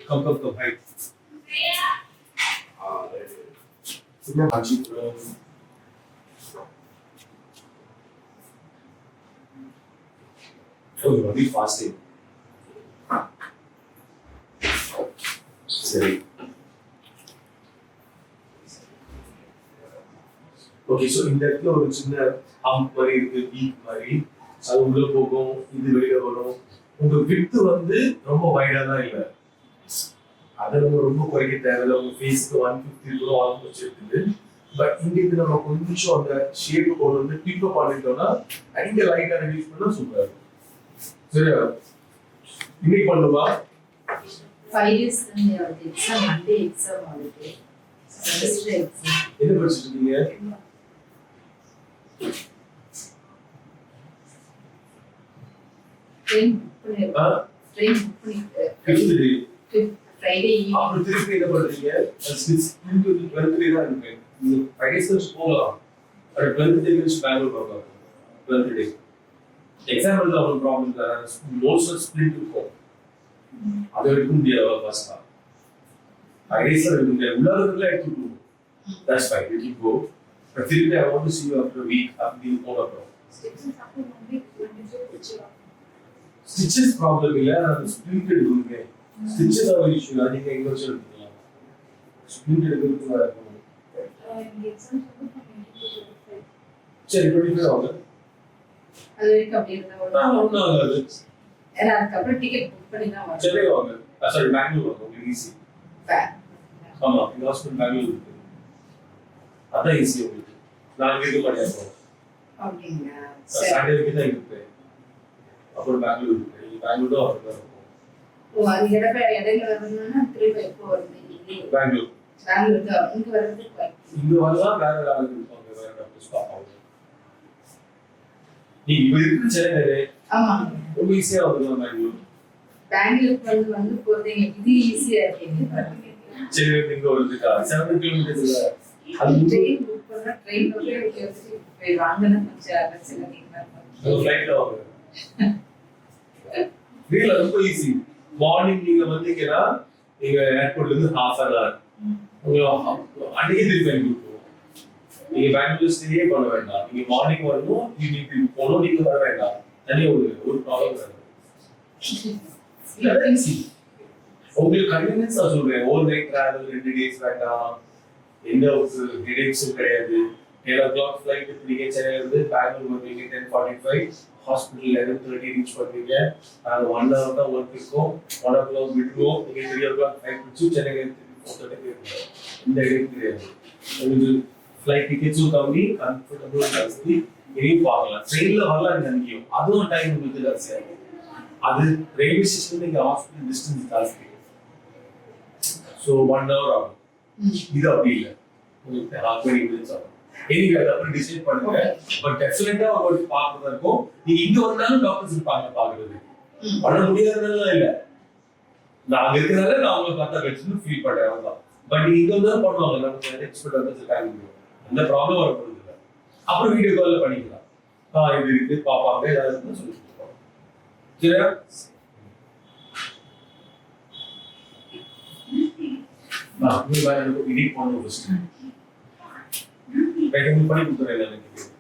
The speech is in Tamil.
Come, height. Oh, you're only fasting. சரி. ஓகே, ஸோ இந்த இடத்துல ஒரு சின்ன ஹம்ப் மாதிரி இருக்கு, வீக் மாதிரி. அது உள்ள போகும், இது வெளியே வரும். உங்க விட்டு வந்து ரொம்ப வைடா தான் இல்லை. அதை நம்ம ரொம்ப குறைக்க தேவையில்லை. உங்க ஃபேஸ்க்கு 150 கூட ஆல்மோஸ்ட் இருக்குது. பட் இங்க நம்ம கொஞ்சம் அந்த ஷேப் கொண்டு வந்து டிப் பண்ணிட்டோம்னா இங்க லைட்டா ரெடியூஸ் பண்ணா சூப்பரா இருக்கும். சரியா? இன்னைக்கு பண்ணுவா 5 days எக்ஸாம் மண்டே எக்ஸாம் ஆகுது. Semester exam. என்ன படிச்சிட்டு இருக்கீங்க? ட்ரெயின் ஃப்ரைடே அப்புறம் திருப்பி என்ன பண்றீங்க? ஸ்டிச் 12 தான் இருக்கு. நீங்க 5 days போகலாம். அது 12 days பெங்களூர் போகலாம். 12 days. எக்ஸாம் எழுத ஒரு ப்ராப்ளம் இல்லை. நோட்ஸ் ஸ்பிளிட் இருக்கும். அதை எடுக்க முடியாது ஃபாஸ்டா. 5 days எடுக்க முடியாது. உள்ளாரத்துல எடுத்துக்கணும். That's fine. You can go. But திருப்பி I want to see you after a week. அப்படி போன அப்புறம். Stitches problem இல்ல. அது ஸ்பிளிட் இருக்கு. Stitches are an issue. I think I know sure. Split எடுக்கிறதுக்கு வேற இருக்கும். சரி 25 ஆகும். அது வரைக்கும் அப்படியே இருந்தா ஒன்றும் ஆகாது. ஏன்னா அதுக்கப்புறம் டிக்கெட் புக் பண்ணி தான் வரணும். சென்னை வாங்க. சாரி பெங்களூர் வாங்க. உங்களுக்கு ஈஸி. ஆமா, இந்த ஹாஸ்பிட்டல் பெங்களூர் இருக்கு. அதான் ஈஸி உங்களுக்கு. நான் இருக்க மாட்டேன். அப்படிங்களா? சண்டே வரைக்கும் தான் இருப்பேன். அப்புறம் பெங்களூர் இருக்கு. பெங்களூர் தான் வரணும். ஓ, அது இடையில வரணும்னா திரும்ப எப்போ வருது? பெங்களூர் தான் இங்க வரதுக்கு இங்க வரலாம். வேற ஆளுங்க இருப்பாங்க. வேற டாக்டர்ஸ் பார்ப்பாங்க. நீ இப்ப இருக்கு சென்னை. ஆமா, ரொம்ப ஈஸியா வரலாம் பெங்களூர். பெங்களூருக்கு வந்து போறது இது ஈஸியா இருக்கு. சென்னை இங்க வருதுக்கா 7 கிலோமீட்டர்ஸ்ல. அது ட்ரெயின் புக் பண்ணா ட்ரெயின்ல போய் வாங்கனா கொஞ்சம் அரசியல நீங்க ஃளைட்ல வாங்க. வீல ரொம்ப ஈஸி. மார்னிங் நீங்க வந்தீங்கன்னா நீங்க ஏர்போர்ட்ல இருந்து half an hour உங்களுக்கு அன்னைக்கு திருப்பி அனுப்பிடுவோம். நீங்க பெங்களூர் ஸ்டே பண்ண வேண்டாம். நீங்க மார்னிங் வரணும், ஈவினிங் போகணும். நீங்க வர வேண்டாம். தனியா ஒரு ப்ராப்ளம் வராது. ஈஸி. உங்களுக்கு கன்வீனியன்ஸ் நான் சொல்றேன். ஓவர் நைட் டிராவல் 2 days வேண்டாம். எந்த ஒரு ஹெடேக்ஸும் கிடையாது. 10 o'clock flight நீங்க சென்னையில இருந்து பெங்களூர் வருவீங்க. 10:45 ஹாஸ்பிட்டல் 11:30 ரீச் பண்ணுவீங்க. 1 hour தான் ஒர்க் இருக்கும். 1 o'clock விட்டுருவோம். நீங்க 3 o'clock flight பிடிச்சி சென்னைக்கு 4:30 இந்த இடத்துக்கு தெரியாது. உங்களுக்கு ஃப்ளைட் டிக்கெட்ஸும் கம்மி, கம்ஃபர்டபுள் ஜாஸ்தி. இனியும் பார்க்கலாம். ட்ரெயின்ல வரலாம் நினைக்கும். அதுவும் டைம் உங்களுக்கு ஜாஸ்தியா இருக்கும். அது ரயில்வே ஸ்டேஷன் நீங்க ஹாஸ்பிட்டல் டிஸ்டன்ஸ் ஜாஸ்தி. ஸோ 1 hour ஆகும். இது அப்படி இல்லை. உங்களுக்கு 20 minutes ஆகும். எனிவே அதை அப்புறம் டிசைட் பண்ணுங்க. பட் டெஃபினட்டா உங்களுக்கு பார்க்கறதா இருக்கும். நீங்க இங்க வந்தாலும் டாக்டர்ஸ் இருப்பாங்க பார்க்கறது. பண்ண முடியாதனால இல்ல. நாங்க இருக்கிறனால நான் உங்களை பார்த்தா பெட்ஸ்னு ஃபீல் பண்றேன். அவ்வளவுதான். பட் நீங்க இங்க வந்தாலும் பண்ணுவாங்க. நமக்கு எக்ஸ்பர்ட் வந்து இருக்காங்க. அந்த ப்ராப்ளம் வரப்போகுது இல்லை. அப்புறம் வீடியோ கால்ல பண்ணிக்கலாம். இது இருக்கு பாப்பாங்க ஏதாவது இருந்தா சொல்லி கொடுப்போம். சரியா? நான் வேற எனக்கு பண்ணி கொடுத்துறேன். பண்ணி கொடுத்துறேன்.